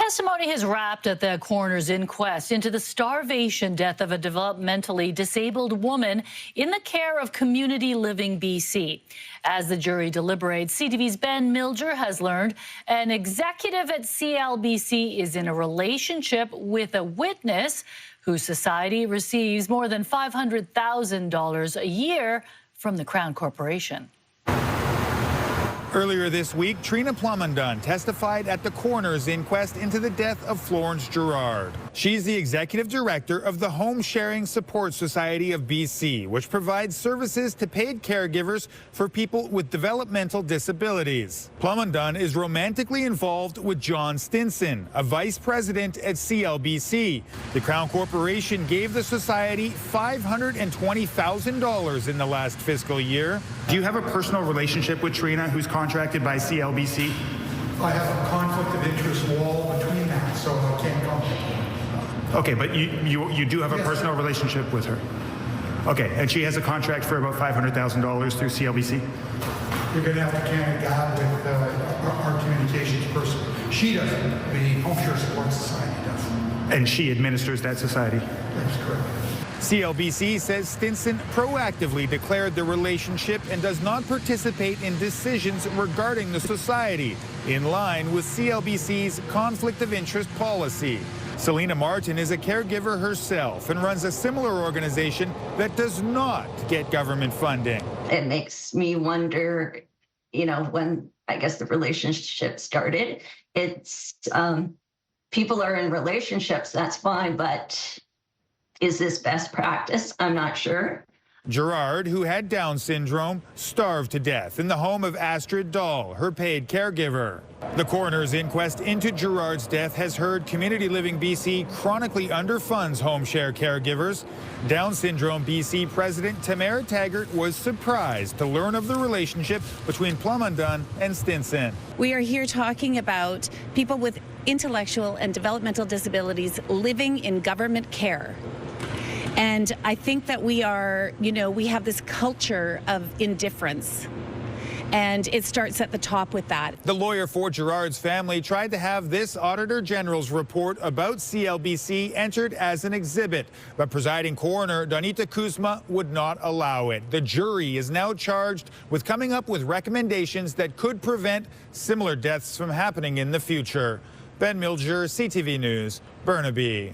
Testimony has wrapped at the coroner's inquest into the starvation death of a developmentally disabled woman in the care of Community Living BC. As the jury deliberates, CTV's Ben Milger has learned an executive at CLBC is in a relationship with a witness whose society receives more than $500,000 a year from the Crown Corporation. Earlier this week, Trina Plumondon testified at the coroner's inquest into the death of Florence Gerard. She's the executive director of the Home Sharing Support Society of BC, which provides services to paid caregivers for people with developmental disabilities. Plumondon is romantically involved with John Stinson, a vice president at CLBC. The Crown Corporation gave the society $520,000 in the last fiscal year. Do you have a personal relationship with Trina, who's contracted by CLBC? I have a conflict of interest wall between that, so I can't comment. Okay, but you do have a personal relationship with her. Okay, and she has a contract for about $500,000 through CLBC? You're going to have to carry that with our communications person. She doesn't. The Home Share Support Society does. And she administers that society? That's correct. CLBC says Stinson proactively declared the relationship and does not participate in decisions regarding the society, in line with CLBC's conflict of interest policy. Selena Martin is a caregiver herself and runs a similar organization that does not get government funding. It makes me wonder, when I guess the relationship started, it's people are in relationships, that's fine, but is this best practice? I'm not sure. Gerard, who had Down syndrome, starved to death in the home of Astrid Dahl, her paid caregiver. The coroner's inquest into Gerard's death has heard Community Living BC chronically underfunds home share caregivers. Down syndrome BC President Tamara Taggart was surprised to learn of the relationship between Plumondon and Stinson. We are here talking about people with intellectual and developmental disabilities living in government care. And I think that we are, we have this culture of indifference. And it starts at the top with that. The lawyer for Gerard's family tried to have this Auditor General's report about CLBC entered as an exhibit, but presiding coroner Donita Kuzma would not allow it. The jury is now charged with coming up with recommendations that could prevent similar deaths from happening in the future. Ben Milger, CTV News, Burnaby.